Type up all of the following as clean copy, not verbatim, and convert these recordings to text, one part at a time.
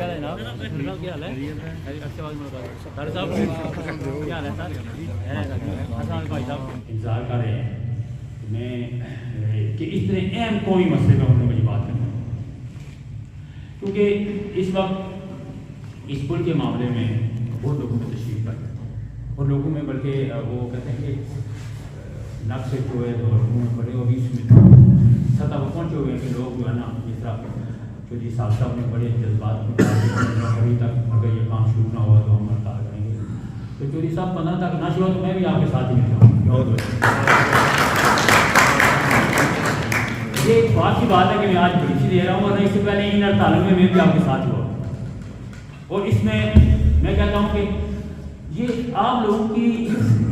کیا ہے جناب؟ کیا حال ہے؟ اچھا ڈاکٹر صاحب کیا حال ہے سر؟ السلام علیکم بھائی صاحب. انتظار کر رہے ہیں کہ اس طرح اہم قومی مسئلے میں ہم نے مجھے بات کرنا ہے، کیونکہ اس وقت اس پل کے معاملے میں بہت لوگوں میں تشریف پڑ ہے اور لوگوں میں بلکہ وہ کہتے ہیں کہ نقص سے جو ہے اور بڑے اور اس میں سطح پر پہنچے ہوئے ہیں کہ لوگ جو ہے نا جس طرح چودھری صاحب صاحب نے بڑے جذبات میں ابھی تک اگر یہ کام شروع نہ ہوا تو ہم ہڑتال کریں گے. تو چودھری صاحب 15 تک نہ شروع تو میں بھی آپ کے ساتھ ہی مل جاؤں گا. یہ ایک بات کی بات ہے کہ میں آج بڑی دے رہا ہوں اور اس سے پہلے ان ہڑتالوں میں بھی آپ کے ساتھ ہوا اور اس میں میں کہتا ہوں کہ یہ آپ لوگوں کی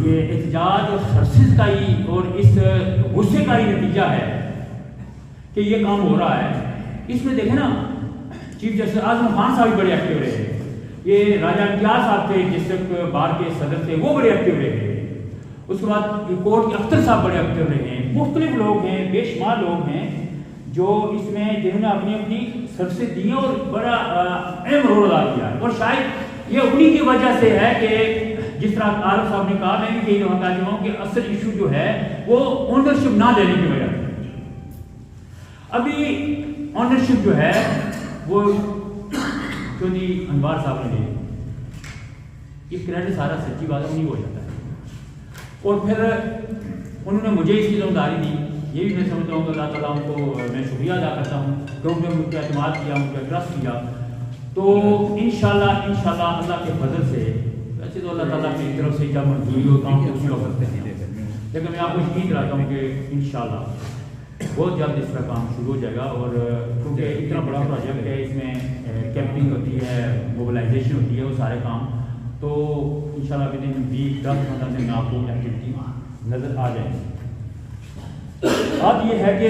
یہ احتجاج اور سرسز کا ہی اور اس غصے کا ہی نتیجہ ہے کہ یہ کام ہو رہا ہے. اس میں دیکھیں نا چیف جسٹس اعظم خان صاحب بھی بڑے ایکٹیو رہے، یہ راجہ امتیاز صاحب تھے ڈسٹرکٹ بار کے صدر تھے، وہ بڑے ایکٹیو رہے. اس کے بعد کورٹ کے اختر صاحب بڑے ایکٹیو رہے ہیں. مختلف لوگ ہیں، بے شمار لوگ ہیں جو اس میں جنہوں نے اپنی اپنی سرسز دی اور بڑا اہم رول ادا کیا. اور شاید یہ انہی کی وجہ سے ہے کہ جس طرح عارف صاحب نے کہا، میں بھی یہی کہنا چاہتا ہوں کہ اصل ایشو جو ہے وہ اونرشپ نہ دینے کی وجہ سے. ابھی اونرشپ جو ہے وہ چودھری انوار صاحب نے دی، یہ کریڈٹ سارا سچی بات ہے نہیں ہو جاتا ہے. اور پھر انہوں نے مجھے اس کی ذمہ داری دی، یہ بھی میں سمجھتا ہوں کہ اللہ تعالیٰ ان کو میں شکریہ ادا کرتا ہوں کہ انہوں نے مجھ پہ اعتماد کیا، مجھ پہ ٹرسٹ کیا. تو انشاءاللہ اللہ کے فضل سے ویسے تو اللہ تعالیٰ کی طرف سے جب منظوری ہوتا ہوں تو اس میں کرتے ہیں، لیکن میں آپ کو یقین دلاتا ہوں کہ انشاءاللہ بہت جلد اس کا کام شروع ہو جائے گا. اور کیونکہ اتنا بڑا پروجیکٹ ہے، اس میں کیمپنگ ہوتی ہے، موبلائزیشن ہوتی ہے، وہ سارے کام تو انشاءاللہ ودن ویک 10-15 دن میں آپ کو ایکٹیویٹی نظر آ جائے گی. اب یہ ہے کہ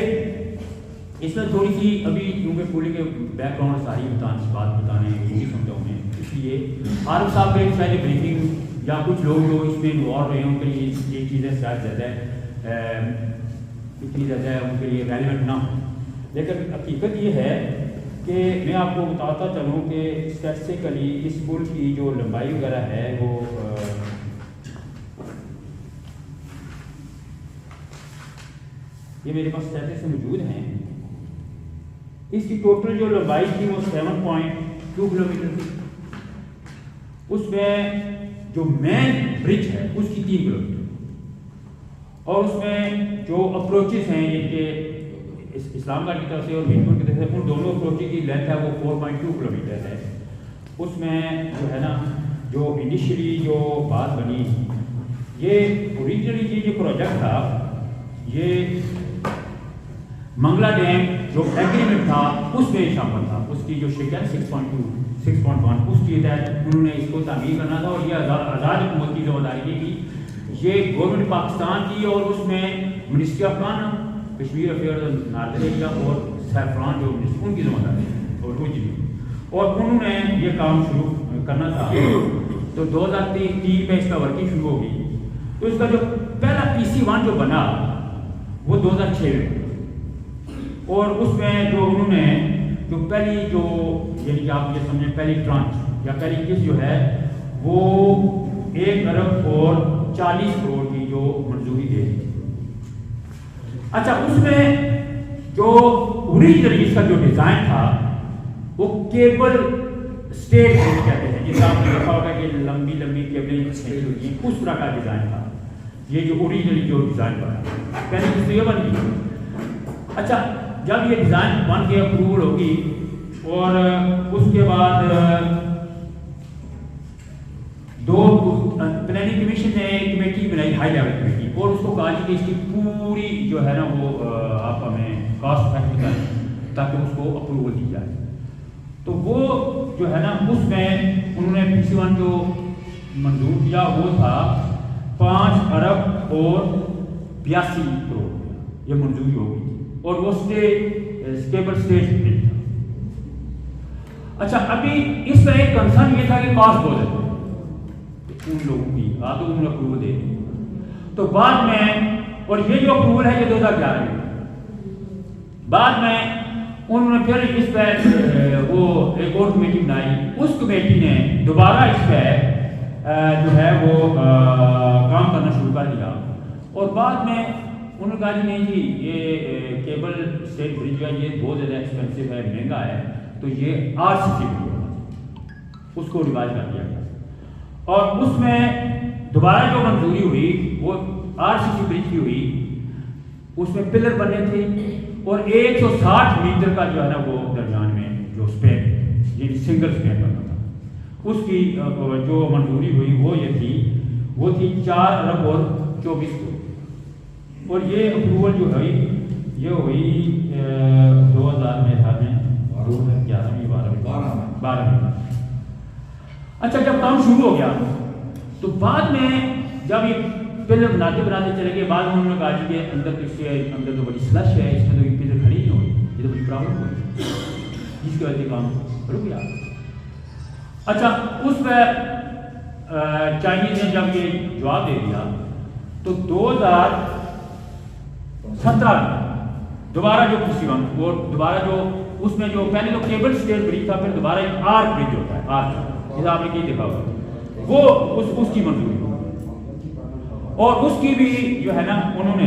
اس میں تھوڑی سی ابھی کیونکہ پوری کے بیک گراؤنڈ ساری بات بتانے نہیں سمجھا ہوں میں، اس لیے عارف صاحب کے پہلے بریفنگ یا کچھ لوگ جو اس میں انوالو رہے ہوں کہ یہ چیزیں شاید اتنی زیادہ ان کے لیے ریلیونٹ نہ ہو. لیکن حقیقت یہ ہے کہ میں آپ کو بتاتا چلوں کہ اسٹیٹسٹیکلی اس پل کی جو لمبائی وغیرہ ہے وہ یہ میرے پاس اسٹیٹس موجود ہیں. اس کی ٹوٹل جو لمبائی تھی وہ 7.2 کلومیٹر تھی. اس میں جو مین برج ہے اس کی 3 کلومیٹر اور اس میں جو اپروچز ہیں یہ کہ اسلام گڑھ کی طرف سے اور میرپور کی طرف سے ان دونوں اپروچز کی لینتھ ہے وہ 4.2 کلومیٹر ہے. اس میں جو ہے نا جو انیشلی جو بات بنی یہ اوریجنلی جو پروجیکٹ تھا یہ منگلا ڈیم جو ایگریمنٹ تھا اس میں شامل تھا. اس کی جو شکل 6.1 اس کی تحت انہوں نے اس کو تعمیر کرنا تھا اور یہ آزاد حکومت کی ذمہ داری تھی. یہ گورنمنٹ پاکستان کی اور اس میں ministry of Kashmir affair northern area اور سیفران جو منسٹری ان کی ذمہ داری اور انہوں نے یہ کام شروع کرنا تھا. تو 2003 میں اس کا ورکنگ شروع ہوگی. تو اس کا جو پہلا PC1 جو بنا وہ 2006 میں اور اس میں جو انہوں نے جو پہلی جو یعنی کہ آپ یہ سمجھیں پہلی ٹرانچ یا پہلی قسط جو ہے وہ 1 ارب اور 40 کروڑ کی جو منظوری دے دی. اچھا اس میں جو اوریجنلی اس کا جو ڈیزائن تھا وہ کیبل اسٹیٹ کہتے ہیں، جس آپ نے دیکھا ہوگا کہ لمبی لمبی کیبلیں ہوئی ہیں اس طرح کا ڈیزائن تھا. یہ جو اوریجنلی جو ڈیزائن بنا پہلے قسط یہ بن گئی. اچھا جب یہ ڈیزائن بن کے اپروول ہوگی اور اس کے بعد پلاننگ کمیشن نے ایک کمیٹی بنائی ہائی لیول کمیٹی اور اس کو کہا کہ اس کی پوری جو ہے نا وہ آپ ہمیں کاسٹ افیکٹ کریں تاکہ اس کو اپروول دی جائے. تو وہ جو ہے نا اس میں انہوں نے PC1 جو منظور کیا وہ تھا 5 ارب اور 82 کروڑ یہ منظوری ہوگی اور وہ اسٹیبل اسٹیج بل تھا. اچھا ابھی اس میں ایک کنسرن یہ تھا کہ کاسٹ بہت ہے ان لوگوں کی تو انہوں نے اپروول دے دی. تو بعد میں اور یہ جو اپروول ہے یہ 2011 میں بعد میں انہوں نے پھر اس پہ وہ ایک اور کمیٹی بنائی، اس کمیٹی نے دوبارہ اس پہ جو ہے وہ کام کرنا شروع کر دیا، اور بعد میں انہوں نے کہا جی نہیں جی یہ کیبل اسٹیٹ برج جو ہے یہ بہت زیادہ ایکسپینسو ہے، مہنگا ہے، تو یہ RCC برج ہونا چاہیے، اس کو ریوائز کر دیا گیا، اور اس میں دوبارہ جو منظوری ہوئی وہ RCC برج کی ہوئی، اس میں پلر بنے تھے اور 160 میٹر کا جو ہے نا وہ درمیان میں جو اسپین یعنی سنگل اسپین بنا تھا، اس کی جو منظوری ہوئی وہ تھی 4 ارب اور 24 کروڑ، اور یہ اپروول جو ہوئی یہ ہوئی 2000 میں تھا میں 12 میں۔ اچھا جب کام شروع ہو گیا تو بعد میں جب یہ پلر بناتے چلے گئے، بعد میں انہوں نے کہا جی کہ اندر تو بڑی سلش ہے، اس میں تو یہ پلر کھڑی نہیں ہوئی، یہ تو بڑی پرابلم ہوئی، جس کی وجہ سے کام رک گیا۔ اچھا اس پہ چائنیز نے جب یہ جواب دے دیا تو 2017 میں دوبارہ جو PC1 وہ دوبارہ جو اس میں جو پہلے تو کیبل اسٹیٹ برج تھا، پھر دوبارہ ایک آرک برج ہوتا ہے، آرک جیسا آپ نے کی دیکھا ہوگا، وہ اس کی منظوری ہوئی، اور اس کی بھی جو ہے نا انہوں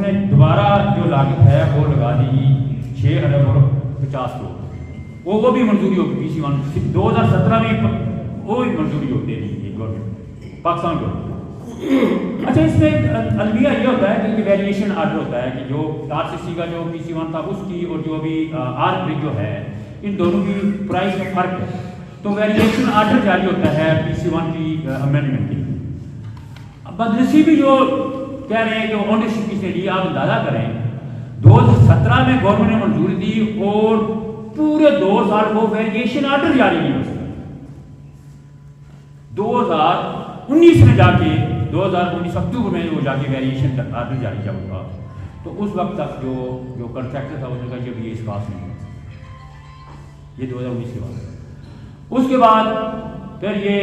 نے دوبارہ جو لاگت ہے وہ لگا دی 6 ارب اور 50 کروڑ، وہ بھی منظوری ہوگی PC1 2017 میں وہ بھی منظوری ہوتی ہے گورنمنٹ پاکستان گورنمنٹ۔ اچھا اس میں المیہ یہ ہوتا ہے کہ ویریشن آرڈر ہوتا ہے کہ جو RCC کا جو PC1 تھا اس کی اور جو ابھی آرک برج جو ہے ان دونوں کی پرائس میں فرق ہے، تو ویریشن آرڈر جاری ہوتا ہے PC1 کی امینڈمنٹ کے لیے۔ بدنصیبی جو کہہ رہے ہیں کہ اونرشپ کس نے لی، آپ اندازہ کریں 2017 میں گورنمنٹ نے منظوری دی اور پورے 2 سال وہ ویریشن آرڈر جاری نہیں ہو سکتا، 2019 میں جا کے 2019 اکتوبر میں وہ جا کے ویریشن آرڈر جاری کیا ہوگا، تو اس وقت تک جو کنٹریکٹر تھا اس نے کہا جب یہ اس پاس نہیں ہے، یہ 2019 کے بعد۔ اس کے بعد پھر یہ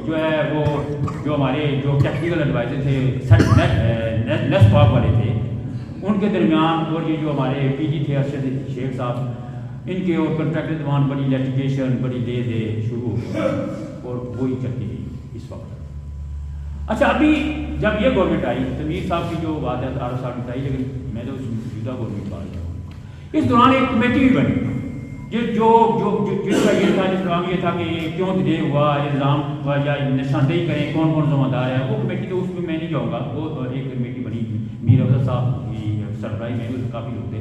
جو ہے وہ جو ہمارے جو ٹیکنیکل ایڈوائزر تھے نیسپاک والے تھے ان کے درمیان اور یہ جو ہمارے PG تھے ارشد شیخ صاحب، ان کے اور کنٹریکٹر درمیان بڑی لیٹیگیشن بڑی دے شروع ہو گئی اور وہی چلتی رہی اس وقت۔ اچھا ابھی جب یہ گورنمنٹ آئی، تنویر صاحب کی جو بات ہے 18 سال میں آئی، لیکن میں تو موجودہ گورنمنٹ بات کرتا ہوں، اس دوران ایک کمیٹی بھی بنی جس کا یہ تھا، جس کام یہ تھا کہ یہ کیوں ڈیلے ہوا، الزام ہوا یا نشاندہی کریں کون کون ذمہ دار ہے، وہ کمیٹی تو اس میں میں نہیں جاؤں گا، وہ ایک کمیٹی بنی میر افضل صاحب کی سربراہی میں کافی لوگ تھے،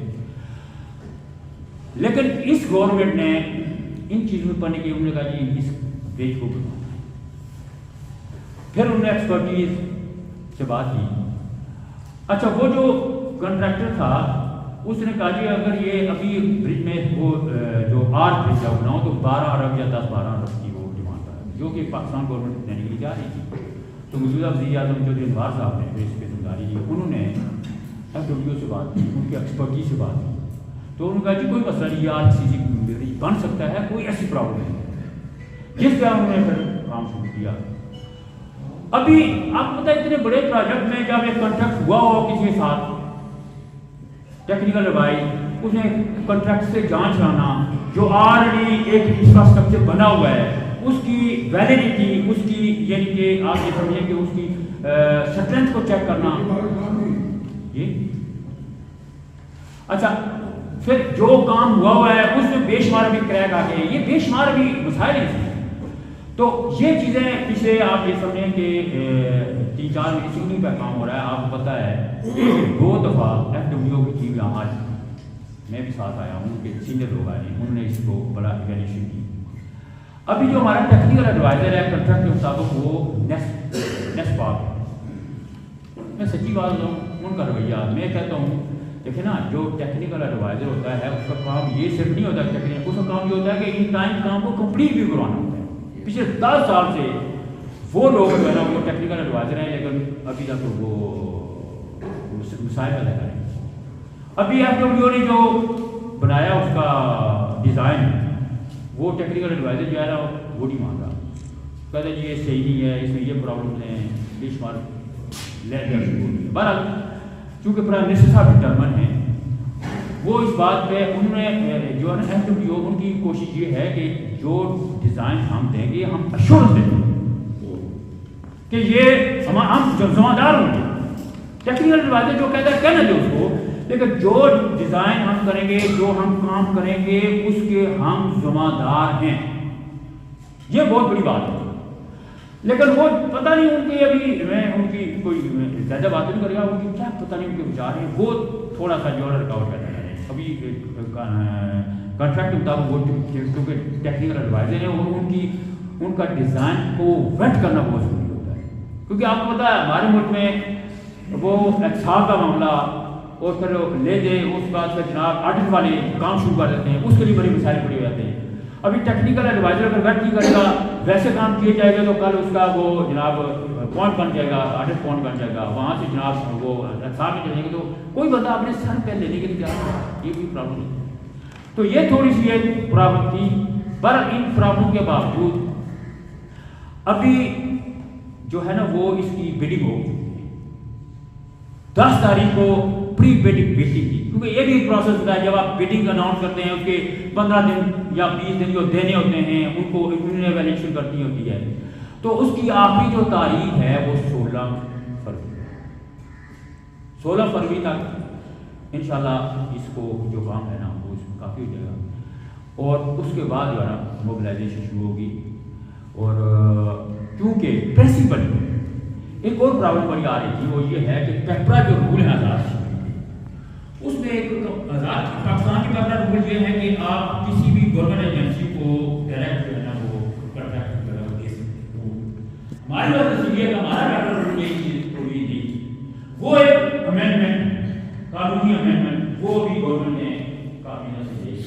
لیکن اس گورنمنٹ نے ان چیزوں میں پڑھنے کے انہوں نے کہا جی اس بیچ کو بناؤ، پھر انہوں نے ایکسپرٹیز سے بات کی۔ اچھا وہ جو کنٹریکٹر تھا اس نے کہا جی اگر یہ ابھی برج میں وہ جو آرک برج کا بناؤ تو 12 ارب یا 10-12 ارب کی وہ ڈیمانڈ ہے، جو کہ پاکستان گورنمنٹ دینے کے لیے جا رہی تھی، تو موجودہ وزیر اعظم چودھری انوار صاحب نے اس پہ ذمہ داری لی، انہوں نے FWO سے بات کی، ان کی ایکسپرٹیز سے بات کی، تو انہوں نے کہا جی کوئی مسئلہ نہیں، RCC برج بن سکتا ہے، کوئی ایسی پرابلم نہیں، جس پہ انہوں نے پھر کام شروع کیا۔ ابھی آپ کو پتہ ہے اتنے بڑے پروجیکٹ میں جب ایک کنٹریکٹ ہوا ہو کسی کے ساتھ ٹیکنیکل ایڈوائز، اس نے کنٹریکٹ سے جانچ لانا، جو آلریڈی ایک انفراسٹرکچر بنا ہوا ہے اس کی ویلیڈیٹی، اس کی یعنی کہ آپ یہ سمجھیں کہ اس کی اسٹرینتھ کو چیک کرنا، اچھا پھر جو کام ہوا ہے اس میں بے شمار بھی کریک آ گئے، یہ بے شمار بھی مسائل ہیں، تو یہ چیزیں پچھلے آپ یہ سمجھیں کہ 3-4 مہینے پہ کام ہو رہا ہے، آپ کو پتہ ہے 2 دفعہ FWO کی ٹیم یہاں آج میں بھی ساتھ آیا ہوں کہ سینئر لوگ آئے ہیں، انہوں نے اس کو بڑا ایویلیویشن کی۔ ابھی جو ہمارا ٹیکنیکل ایڈوائزر ہے کنٹریکٹ کے مطابق وہ نیسپاک ہے، میں سچی بات بتاؤں ان کا رویہ میں کہتا ہوں دیکھیں نا، جو ٹیکنیکل ایڈوائزر ہوتا ہے اس کا کام یہ صرف نہیں ہوتا ٹیکنیکل، اس کا کام یہ ہوتا ہے کہ ان ٹائم کام کو کمپلیٹ بھی کروانا ہوتا ہے۔ پچھلے 10 سال سے وہ لوگ جو ہے نا وہ ٹیکنیکل ایڈوائزر ہیں، لیکن ابھی تک وہ مسائل پیدا کریں۔ ابھی FWO نے جو بنایا اس کا ڈیزائن، وہ ٹیکنیکل ایڈوائزر جو ہے نا وہ نہیں مان رہا، کہتے جی یہ صحیح نہیں ہے، اس میں یہ پرابلمس ہیں، بے شمار بہرحال چونکہ پرائم منسٹر صاحب ڈٹرمن ہیں وہ اس بات پہ انہوں نے جو ہے نا FWO ان کی کوشش یہ ہے کہ جو ڈیزائن ہم دیں گے ہم ایشورنس دیں گے کہ یہ ہم ذمہ دار ہوں گے. ٹیکنیکل ایڈوائزر جو کہتا ہے کہنا دے اس کو, لیکن جو ڈیزائن ہم کریں گے, جو ہم کام کریں گے, اس کے ہم ذمہ دار ہیں. یہ بہت بڑی بات ہے. لیکن وہ پتہ نہیں ان کے ابھی میں ان کی کوئی زیادہ بات نہیں کرے گا, ان کی کیا پتہ نہیں ان کے وچار ہیں, وہ تھوڑا سا جو ہے رکاوٹ کرتے ہیں. ابھی کانٹریکٹ کے مطابق وہ کیونکہ ٹیکنیکل ایڈوائزر ہیں اور ان کا ڈیزائن کو ویٹ کرنا بہت ضروری ہوتا ہے. کیونکہ آپ کو پتہ ہے ہمارے ملک میں وہ احتساب کا معاملہ اور پھر لے دے, اس کے بعد پھر جناب آڈٹ والے کام شروع کر دیتے ہیں, اس کے لیے بڑے مسائل کھڑے ہو جاتے ہیں. ابھی ٹیکنیکل ایڈوائزر اگر ویٹ نہیں کرے گا, ویسے کام کیے جائے گا تو کل اس کا وہ جناب پوائنٹ بن جائے گا, آڈٹ پوائنٹ بن جائے گا, وہاں سے جناب وہ احتساب میں چلیں گے تو کوئی بندہ اپنے سر پہ لینے کے لیے تیار, یہ بھی پرابلم ہے. تو یہ تھوڑی سی ایک پرابلم تھی. پر ان پرابلم کے باوجود ابھی جو ہے نا وہ اس کی بیڈنگ ہو 10 تاریخ کو پری بیڈنگ بیٹنگ کی, کیونکہ یہ بھی پروسیس ہوتا ہے. جب آپ بیڈنگ اناؤنس کرتے ہیں اس کے 15 دن یا 20 دن جو دینے ہوتے ہیں ان کو ایویلیویشن کرنی ہوتی ہے. تو اس کی آخری جو تاریخ ہے وہ 16 فروری تک انشاءاللہ اس کو جو کام ہے نا وہ اس میں کافی ہو جائے گا. اور اس کے بعد جو ہے نا موبلائزیشن شروع ہوگی. اور کیونکہ پرنسپل ایک اور پرابلم بڑی آ رہی تھی, وہ یہ ہے کہ پیپرا جو رول ہے آزاد, اس میں ایک آزاد پاکستان کی پیپرا رول یہ ہے کہ آپ کسی بھی گورنمنٹ ایجنسی کو ڈائریکٹ جو ہے نا وہ کنٹریکٹ دے سکتے ہو. ہماری بات تو یہ ہمارا پیپرا رول ایک چیز تھوڑی تھی, وہ ایک امینڈمنٹ قانونی امینڈمنٹ وہ بھی گورنمنٹ نے کابینہ سے لے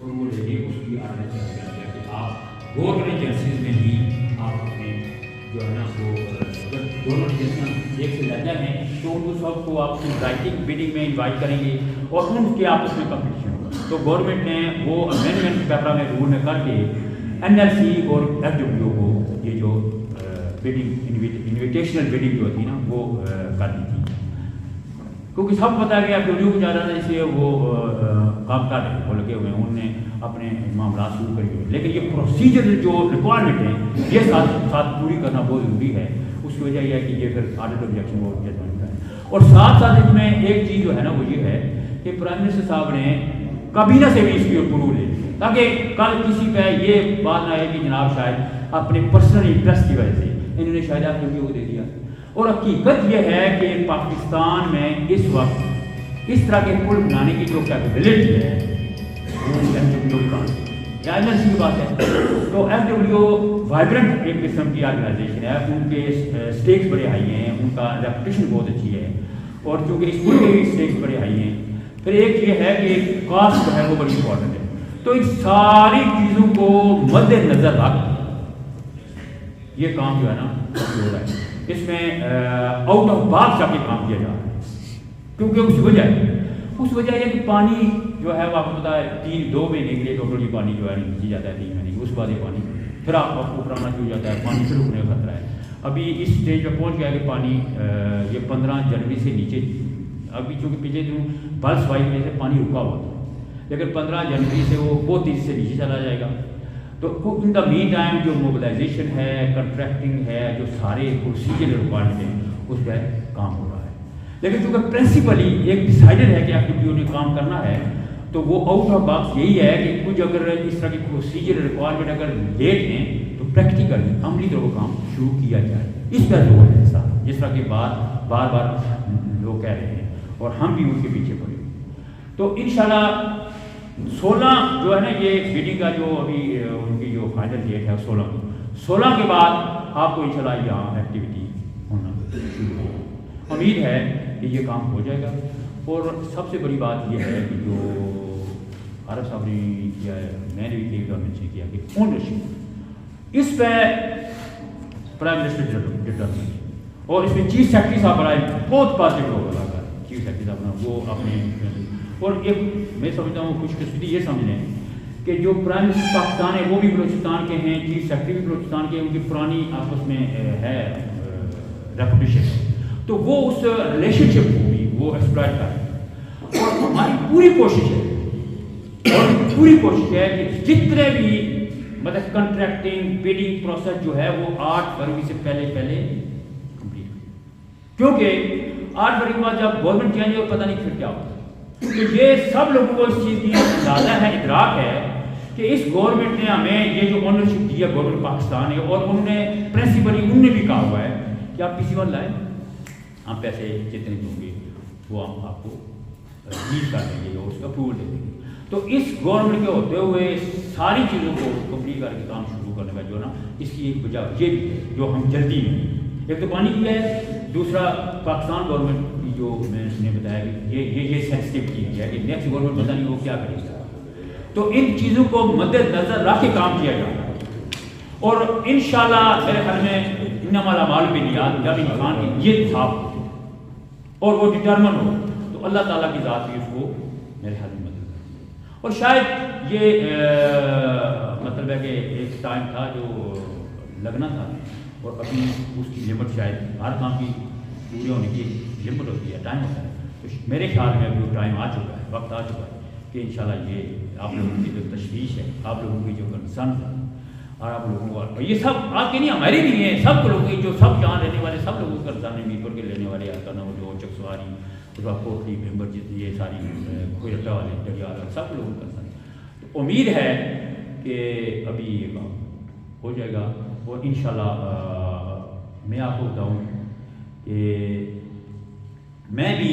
اور وہ لے کے اس کی آگے چل گیا کہ آپ گورنمنٹ ایجنسیز میں بھی آپ اپنے جو ہے نا وہ گورنمنٹ ایجنسیاں ایک سے زیادہ ہیں تو ان کو سب کو آپ کی رائٹنگ بیڈنگ میں انوائٹ کریں گے اور ان کے آپس میں کمپٹیشن ہوگا. تو گورنمنٹ نے وہ امینڈمنٹ پیپرا میں رول میں کر کے NLC اور FWO کو یہ جو بیڈنگ انویٹیشنل بیڈنگ جو ہوتی ہے نا وہ کر دی تھی, کیونکہ سب پتہ ہے کہ FWO کو جانا تھا, اس لیے وہ کام کر رہے ہیں, وہ لگے ہوئے ہیں, انہوں نے اپنے معاملات شروع کر دیے. لیکن یہ پروسیجر جو ریکوائرمنٹ ہے یہ ساتھ پوری کرنا بہت ضروری ہے. اس کی وجہ یہ ہے کہ یہ پھر آڈٹ آبجیکشن وہ ججمنٹ ہے. اور ساتھ اس میں ایک چیز جو ہے نا وہ یہ ہے کہ پرائم منسٹر صاحب نے کابینہ سے بھی اس کی اپروول لے لی تاکہ کل کسی پہ یہ بات نہ آئے کہ جناب شاید اپنے پرسنل انٹرسٹ کی وجہ سے انہوں نے شاید FWO کو دے دیا. اور حقیقت یہ ہے کہ پاکستان میں اس وقت اس طرح کے پل بنانے کی جو کیپیبلٹی ہے وہ FWO کا یا NLC کی بات ہے. تو FWO وائبرنٹ ایک قسم کی آرگنائزیشن ہے, ان کے اسٹیکس بڑے ہائی ہیں, ان کا ریپوٹیشن بہت اچھی ہے, اور چونکہ اس پل کے بھی اسٹیکس بڑے ہائی ہیں. پھر ایک یہ ہے کہ کاسٹ جو ہے وہ بڑی امپورٹنٹ ہے. تو ان ساری چیزوں کو مد نظر رکھ یہ کام جو ہے نا ہو رہا ہے. اس میں آؤٹ آف باکس جا کے کام کیا جا رہا ہے, کیونکہ اس وجہ یہ کہ پانی جو ہے وہ آپ کو پتا ہے 2 مہینے کے لیے ٹوٹلی پانی جو ہے نیچے جاتا ہے 3 مہینے, اس کے بعد یہ پانی پھر آپ کو اوپر آنا شروع ہو جاتا ہے, پانی پھر رکنے کا خطرہ ہے. ابھی اس اسٹیج پہ پہنچ گیا کہ پانی یہ 15 جنوری سے نیچے, ابھی چونکہ پچھلے دنوں برس وائی میں سے پانی رکا ہوا تھا, لیکن 15 جنوری سے وہ بہت تیزی سے نیچے چلا جائے گا. تو ان دا مین ٹائم جو موبلائزیشن ہے, کنٹریکٹنگ ہے, جو سارے پروسیجر ریکوائرمنٹ ہیں اس پہ کام ہو رہا ہے. لیکن چونکہ پرنسپلی ایک ڈیسائیڈڈ ہے کہ FWO نے کام کرنا ہے, تو وہ آؤٹ آف باکس یہی ہے کہ کچھ اگر اس طرح کی پروسیجر ریکوائرمنٹ اگر لیٹ ہیں تو پریکٹیکلی عملی طور پر کام شروع کیا جائے. اس پہ زور ہے صاحب, جس طرح کی بات بار بار لوگ کہہ رہے ہیں اور ہم بھی ان کے پیچھے پڑے. تو انشاءاللہ 16 جو ہے نا یہ بیڈنگ کا جو ابھی ان کی جو فائنل ڈیٹ ہے 16 کے بعد آپ کو انشاءاللہ یہاں ایکٹیویٹی ہونا شروع ہوگی. امید ہے کہ یہ کام ہو جائے گا. اور سب سے بڑی بات یہ ہے کہ جو عارف صاحب نے کیا ہے, میں نے بھی گورنمنٹ سے کیا کہ اونرشپ اس پہ پرائم منسٹر ڈٹرمنٹ, اور اس میں چیف سیکرٹری صاحب بڑا بہت پازیٹیو ہوگا لگا. چیف سیکرٹری صاحب نے وہ اپنے, اور ایک میں سمجھتا ہوں خوش قسمتی یہ سمجھ لیں کہ جو پرائم منسٹر پاکستان ہے وہ بھی بلوچستان کے ہیں, چیف سیکرٹری بھی بلوچستان کے, ان کی پرانی آپس میں ہے ریپوٹیشن, تو وہ اس ریلیشن شپ کو بھی وہ ایکسپلائٹ کر رہے ہیں. اور ہماری پوری کوشش ہے اور پوری کوشش ہے کہ جتنے بھی مطلب کنٹریکٹنگ بیڈنگ پروسیس جو ہے وہ 8 فروری سے پہلے کمپلیٹ ہو، کیونکہ 8 فروری کے بعد جب گورنمنٹ چینج ہو پتہ نہیں پھر کیا ہوگا۔ تو یہ سب لوگوں کو اس چیز کی اندازہ ہے، ادراک ہے کہ اس گورنمنٹ نے ہمیں یہ جو اونرشپ دیا گورنمنٹ پاکستان ہے، اور انہوں نے پرنسپلی انہوں نے بھی کہا ہوا ہے کہ آپ PC 1 لائیں، ہم پیسے جتنے دوں گے وہ ہم آپ کو ریلیز کر دیں گے اور اس کا اپروول دے دیں گے۔ تو اس گورنمنٹ کے ہوتے ہوئے ساری چیزوں کو کمپلیٹ کر کے کام شروع کرنے کا جو نا اس کی ایک وجہ یہ بھی ہے جو ہم جلدی میں، ایک تو پانی کی ہے، دوسرا پاکستان گورنمنٹ کی جو میں نے بتایا کہ یہ سینسٹیوٹی ہے کہ نیکسٹ گورنمنٹ پتہ نہیں وہ کیا کرے گا، تو ان چیزوں کو مد نظر رکھ کے کام کیا جائے اور انشاءاللہ میرے خیال میں انما الاعمال بالنیات جب انسان کی یہ صاف ہو اور وہ ڈٹرمن ہو تو اللہ تعالیٰ کی ذات بھی اس کو میرے خیال میں مدد کرتی ہے۔ اور شاید یہ مطلب ہے کہ ایک ٹائم تھا جو لگنا تھا اور ابھی اس کی لمٹ شاید ہر کام کی پورے ہونے کی لمٹ ہوتی ہے، ٹائم ہوتا ہے، تو میرے خیال میں ابھی وہ ٹائم آ چکا ہے، وقت آ چکا ہے کہ انشاءاللہ یہ آپ لوگوں کی جو تشویش ہے، آپ لوگوں کی جو کنسرن ہے اور آپ لوگوں کو یہ سب آپ کے نہیں ہمارے بھی ہیں، سب لوگوں کی جو سب جہاں رہنے والے سب لوگوں کو کنسرن ہے، میرپور کے لینے والے کرنا وہ جو چکسواری کوٹلی ممبر جتنی یہ ساری کوئی رٹا والے ڈریال والے سب لوگوں کو کنسرن ہے، تو امید ہے کہ ابھی یہ کام ہو جائے گا اور انشاءاللہ میں آپ کو بتاؤں کہ میں بھی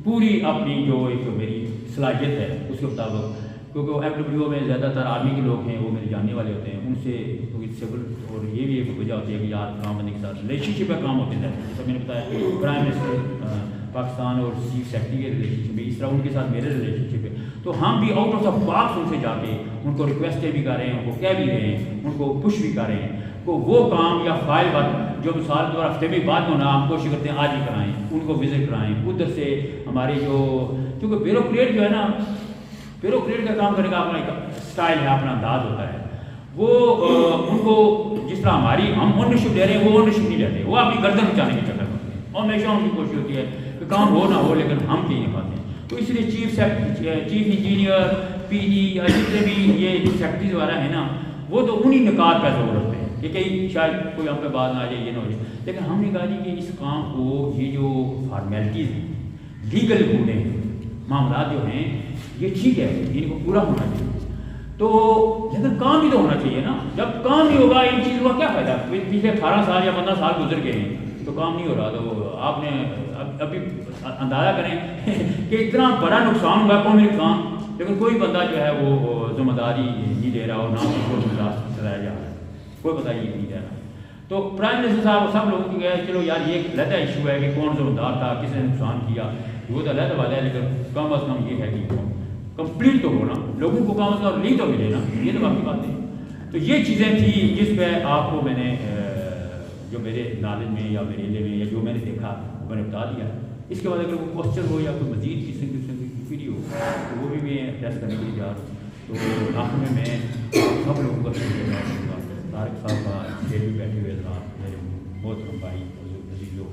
پوری اپنی جو ایک میری صلاحیت ہے اس کے مطابق، کیونکہ FWO میں زیادہ تر آرمی کے لوگ ہیں، وہ میرے جاننے والے ہوتے ہیں، ان سے سول اور یہ بھی ایک وجہ ہوتی ہے کہ یار کام بندے کے ساتھ ریلیشن شپ کا کام ہوتے ہیں، جیسا میں نے بتایا کہ پرائم منسٹر پاکستان اور چیف سیکرٹری کے ریلیشن شپ ہے، اس طرح ان کے ساتھ میرے ریلیشن شپ ہے، تو ہم بھی آؤٹ آف دا باکس ان سے جا کے ان کو ریکویسٹیں بھی کر رہے ہیں، ان کو کہہ بھی رہے ہیں، ان کو پش بھی کر رہے ہیں کو وہ کام یا فائل ورک جو مثال کے طور ہفتے میں بعد میں ہونا ہم کوشش کرتے ہیں آج ہی کرائیں، ان کو وزٹ کرائیں، ادھر سے ہماری جو کیونکہ بیوروکریٹ جو ہے نا، بیوروکریٹ کا کام کرنے کا اپنا ایک اسٹائل ہے، اپنا انداز ہوتا ہے، وہ ان کو جس طرح ہماری ہم اونرشپ لے رہے ہیں وہ اونرشپ نہیں لیتے، وہ اپنی گردن بچانے کے چکر کرتے ہیں اور ہمیشہ ان کی کوشش ہوتی ہے کہ کام ہو نہ ہو لیکن ہم کہیں نہیں پاتے ہیں، تو اس لیے چیف انجینئر PE یا جتنے بھی یہ سیکرٹریز وغیرہ ہیں نا وہ تو انہی نکات پہ زور رکھتے ہیں کہ کہیں شاید کوئی ہم پہ بات نہ آ جائے، یہ نہ ہو جائے، لیکن ہم نے کہا جی کہ اس کام کو یہ جو فارمیلٹیز ہیں، لیگل بونے معاملات جو ہیں یہ ٹھیک ہے، ان کو پورا ہونا چاہیے، تو لیکن کام بھی تو ہونا چاہیے نا، جب کام نہیں ہوگا ان چیزوں کا کیا فائدہ؟ پچھلے 18 سال یا 15 سال گزر گئے ہیں تو کام نہیں ہو رہا، تو آپ نے ابھی اندازہ کریں کہ اتنا بڑا نقصان ہوا قومی نقصان، لیکن کوئی بندہ جو ہے وہ ذمہ داری نہیں لے رہا اور نہ اس کو چلایا جا رہا ہے، کوئی پتہ یہ نہیں دے رہا۔ تو پرائم منسٹر صاحب سب لوگوں کی گئے چلو یار یہ ایک علیحدہ ایشو ہے کہ کون ذمہ دار تھا، کس نے نقصان کیا، وہ تو علیحدہ بات ہے، لیکن کم از کم یہ ہے کہ کمپلیٹ تو ہونا، لوگوں کو کم از کم لی تو ملے نا، یہ تو باقی بات ہے۔ تو یہ چیزیں تھیں جس پہ آپ کو میں نے جو میرے نالج میں یا میرے علم میں یا جو میں نے دیکھا وہ میں نے بتا دیا۔ اس کے بعد اگر کوئی کوشچن ہو یا کوئی مزید کسی قسم کی ویڈیو تو وہ بھی میں ایڈریس کرنے کے لیے جا رہا ہوں۔ تو آخر میں سب لوگوں کا شکریہ ادا کروں گا، طارق صاحب کا اسٹیج بھی بیٹھے ہوئے حضرات، میرے محترم بھائی عزیزوں،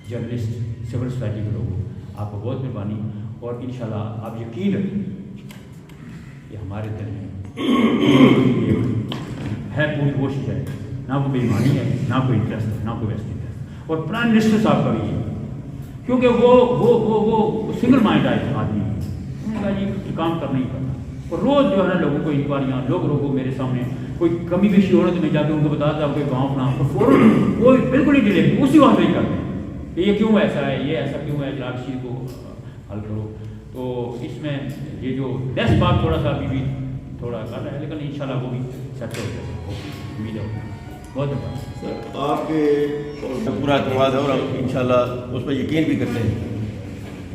جرنلسٹ، سول سوسائٹی کے لوگوں، آپ کو بہت مہربانی، اور انشاءاللہ آپ یقین رکھیں کہ ہمارے دل میں ہے پوری کوشش ہے، نہ کوئی بےایمانی ہے، نہ کوئی انٹرسٹ ہے، نہ کوئی ویسٹ انٹرسٹ، اور پرائم منسٹر صاحب کا بھی ہے، کیونکہ وہ سنگل مائنڈ آدمی ہے، انہوں نے کہا جی کام کرنا ہی کرنا، اور روز جو ہے نا لوگوں کو انکوائریاں، لوگوں میرے سامنے کوئی کمی بیشی ہو رہا تو میں جا کے ان کو بتاتا ہوں کہ گاؤں بنا، تو فوراً وہ بالکل ہی ڈیلے اسی وقت نہیں کرتے ہیں کہ یہ کیوں ایسا ہے، یہ ایسا کیوں ہے، جناب اس چیز کو حل کرو۔ تو اس میں یہ جو نیکسٹ بات تھوڑا سا ابھی بھی تھوڑا کر رہا ہے، لیکن انشاءاللہ وہ بھی سیٹ ہو جائے گا، امید ہے۔ بہت بہت سر آپ کے پورا اعتماد ہے اور انشاءاللہ اس پہ یقین بھی کرتے ہیں۔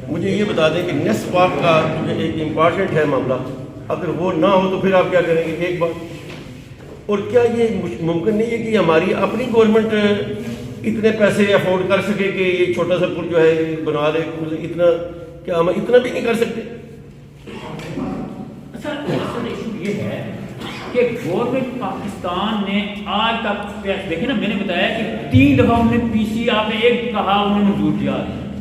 مجھے یہ بتا دیں کہ نصف پاک کا جو ایک امپارٹنٹ ہے معاملہ، اگر وہ نہ ہو تو پھر آپ کیا کریں گے؟ ایک بات، اور کیا یہ ممکن نہیں ہے کہ ہماری اپنی گورنمنٹ اتنے پیسے افورڈ کر سکے کہ یہ چھوٹا سا پل جو ہے بنا دے؟ اتنا کیا ہم اتنا بھی نہیں کر سکتے؟ اصل ایشو یہ ہے کہ گورنمنٹ پاکستان نے آج تک دیکھیں نا، میں نے بتایا کہ 3 دفعہ انہوں نے PC آپ نے ایک کہا انہوں نے منظور کیا،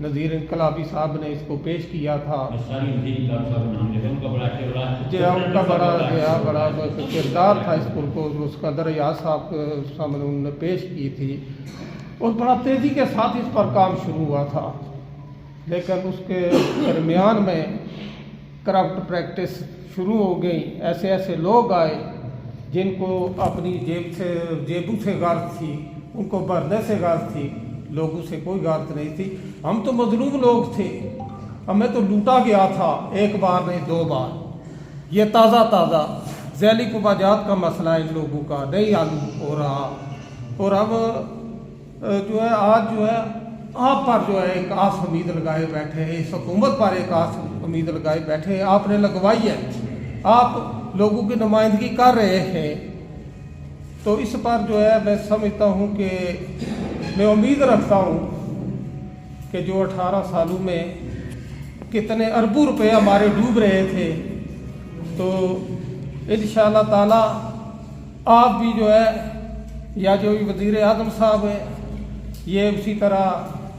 نذیر انقلابی صاحب نے اس کو پیش کیا تھا۔ ساری مزید ڈاکٹر صاحب کا نام لے ان کا بڑا جی ان کا بڑا کردار تھا اس پل کو، اس کا دریاض صاحب کے سامنے انہوں نے پیش کی تھی، اور بڑا تیزی کے ساتھ اس پر کام شروع ہوا تھا، لیکن اس کے درمیان میں کرپٹ پریکٹس شروع ہو گئی۔ ایسے ایسے لوگ آئے جن کو اپنی جیبوں سے غرض تھی، ان کو بھرنے سے غرض تھی، لوگوں سے کوئی غرض نہیں تھی۔ ہم تو مظلوم لوگ تھے، ہمیں تو لوٹا گیا تھا، ایک بار نہیں 2 بار۔ یہ تازہ ذیلی مباحثات کا مسئلہ ان لوگوں کا نہیں حل ہو رہا، اور ہم جو ہے آج جو ہے آپ پر جو ہے ایک آس امید لگائے بیٹھے ہیں، اس حکومت پر ایک آس امید لگائے بیٹھے ہیں، آپ نے لگوائی ہے، آپ لوگوں کی نمائندگی کر رہے ہیں، تو اس پر جو ہے میں سمجھتا ہوں کہ میں امید رکھتا ہوں کہ جو 18 سالوں میں کتنے اربوں روپے ہمارے ڈوب رہے تھے، تو انشاءاللہ تعالی آپ بھی جو ہے یا جو وزیر اعظم صاحب ہیں یہ اسی طرح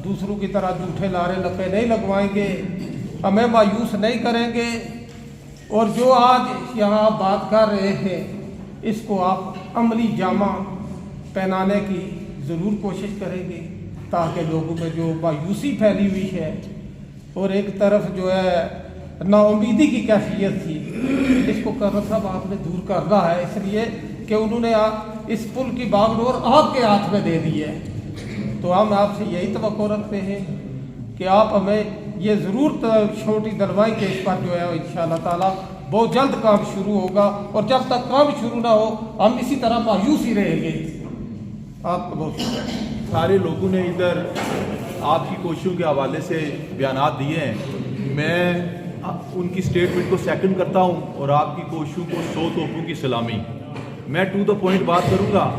دوسروں کی طرح جھوٹے لارے لپے نہیں لگوائیں گے، ہمیں مایوس نہیں کریں گے، اور جو آج یہاں آپ بات کر رہے ہیں اس کو آپ عملی جامہ پہنانے کی ضرور کوشش کریں گے، تاکہ لوگوں میں جو مایوسی پھیلی ہوئی ہے اور ایک طرف جو ہے نا امیدی کی کیفیت تھی، اس کو کرنا صاحب آپ نے دور کرنا ہے، اس لیے کہ انہوں نے اس پل کی باغڈور آپ کے ہاتھ میں دے دی ہے، تو ہم آپ سے یہی توقع رکھتے ہیں کہ آپ ہمیں یہ ضرور چھوٹی دلوائیں کہ اس پر جو ہے انشاءاللہ تعالی بہت جلد کام شروع ہوگا، اور جب تک کام شروع نہ ہو ہم اسی طرح مایوس ہی رہیں گے۔ آپ کو بہت شکریہ۔ سارے لوگوں نے ادھر آپ کی کوششوں کے حوالے سے بیانات دیے ہیں، میں ان کی سٹیٹمنٹ کو سیکنڈ کرتا ہوں، اور آپ کی کوششوں کو 100 توپوں کی سلامی۔ میں ٹو دا پوائنٹ بات کروں گا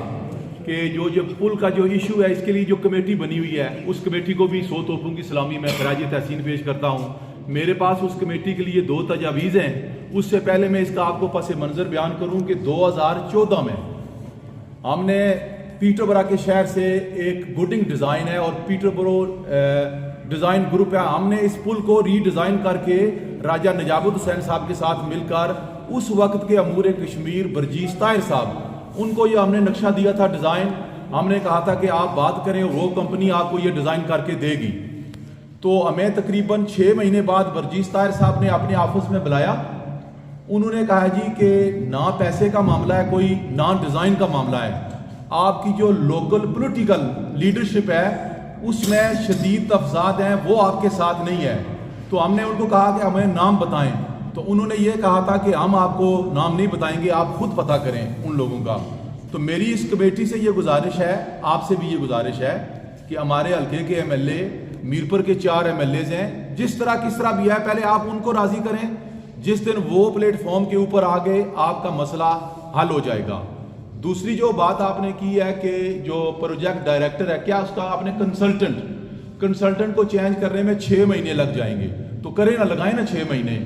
کہ جو پل کا جو ایشو ہے اس کے لیے جو کمیٹی بنی ہوئی ہے اس کمیٹی کو بھی 100 توپوں کی سلامی میں خراج تحسین پیش کرتا ہوں۔ میرے پاس اس کمیٹی کے لیے 2 تجاویز ہیں، اس سے پہلے میں اس کا آپ کو پس منظر بیان کروں کہ 2014 میں ہم نے پیٹر برا کے شہر سے ایک گوڈنگ ڈیزائن ہے اور پیٹر برو ڈیزائن گروپ ہے، ہم نے اس پل کو ری ڈیزائن کر کے راجہ نجاب الحسین صاحب کے ساتھ مل کر اس وقت کے امور کشمیر برجیش طاہر صاحب ان کو یہ ہم نے نقشہ دیا تھا ڈیزائن، ہم نے کہا تھا کہ آپ بات کریں، وہ کمپنی آپ کو یہ ڈیزائن کر کے دے گی۔ تو ہمیں تقریباً 6 مہینے بعد برجیش طاہر صاحب نے اپنے آفس میں بلایا، انہوں نے کہا جی کہ نہ پیسے کا معاملہ ہے کوئی، نہ ڈیزائن کا معاملہ ہے، آپ کی جو لوکل پولیٹیکل لیڈرشپ ہے اس میں شدید تفضاد ہیں، وہ آپ کے ساتھ نہیں ہے۔ تو ہم نے ان کو کہا کہ ہمیں نام بتائیں، تو انہوں نے یہ کہا تھا کہ ہم آپ کو نام نہیں بتائیں گے، آپ خود پتہ کریں ان لوگوں کا۔ تو میری اس کمیٹی سے یہ گزارش ہے، آپ سے بھی یہ گزارش ہے کہ ہمارے حلقے کے ایم ایل اے میرپور کے 4 ایم ایل ایز ہیں، جس طرح کس طرح بھی ہے پہلے آپ ان کو راضی کریں، جس دن وہ پلیٹ فارم کے اوپر آ گئے آپ کا مسئلہ حل ہو جائے گا۔ دوسری جو بات آپ نے کی ہے کہ جو پروجیکٹ ڈائریکٹر ہے، کیا اس کا آپ نے کنسلٹنٹ کو چینج کرنے میں 6 مہینے لگ جائیں گے، تو کریں نہ لگائیں نا 6 مہینے۔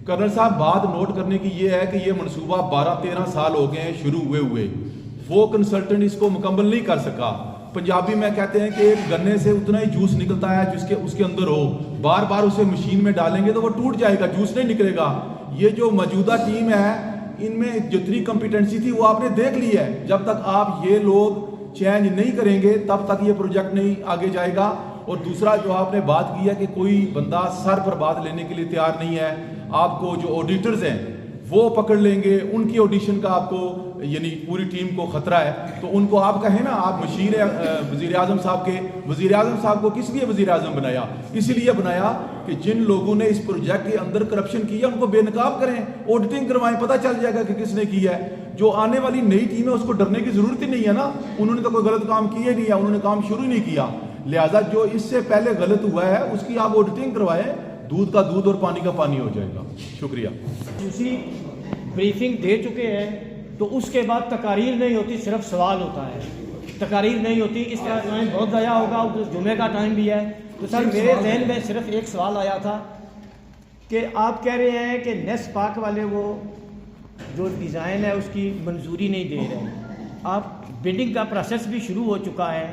کرنل صاحب بات نوٹ کرنے کی یہ ہے کہ یہ منصوبہ 12-13 سال ہو گئے ہیں شروع ہوئے، وہ کنسلٹنٹ اس کو مکمل نہیں کر سکا۔ پنجابی میں کہتے ہیں کہ ایک گنے سے اتنا ہی جوس نکلتا ہے جس کے اس کے اندر ہو، بار بار اسے مشین میں ڈالیں گے تو وہ ٹوٹ جائے گا، جوس نہیں نکلے گا۔ یہ جو موجودہ ٹیم ہے ان میں جتنی کمپیٹنسی تھی وہ آپ نے دیکھ لی ہے، جب تک آپ یہ لوگ چینج نہیں کریں گے تب تک یہ پروجیکٹ نہیں آگے جائے گا۔ اور دوسرا جو آپ نے بات کی ہے کہ کوئی بندہ سر پر بات لینے کے لیے تیار نہیں ہے، آپ کو جو آڈیٹرز ہیں وہ پکڑ لیں گے، ان کی آڈیشن کا آپ کو یعنی پوری ٹیم کو خطرہ ہے، تو ان کو آپ کہیں نا، آپ مشیر وزیر اعظم صاحب کے، وزیر اعظم صاحب کو کس لیے وزیر اعظم بنایا؟ اسی لیے بنایا کہ جن لوگوں نے اس پروجیکٹ کے اندر کرپشن کیا ان کو بے نقاب کریں، آڈیٹنگ کروائیں، پتہ چل جائے گا کہ کس نے کیا ہے۔ جو آنے والی نئی ٹیم ہے اس کو ڈرنے کی ضرورت ہی نہیں ہے نا، انہوں نے تو کوئی غلط کام کیا نہیں ہے، انہوں نے کام شروع نہیں کیا، لہٰذا جو اس سے پہلے غلط ہوا ہے اس کی آپ آڈیٹنگ کروائیں، دودھ کا دودھ اور پانی کا پانی ہو جائے گا۔ شکریہ۔ دوسری بریفنگ دے چکے ہیں تو اس کے بعد تقاریر نہیں ہوتی، صرف سوال ہوتا ہے، تقاریر نہیں ہوتی، اس کا ٹائم بہت ضائع ہوگا، جمعے کا ٹائم بھی ہے۔ تو سر میرے ذہن میں صرف ایک سوال آیا تھا کہ آپ کہہ رہے ہیں کہ نیس پاک والے وہ جو ڈیزائن ہے اس کی منظوری نہیں دے رہے، آپ بلڈنگ کا پروسیس بھی شروع ہو چکا ہے،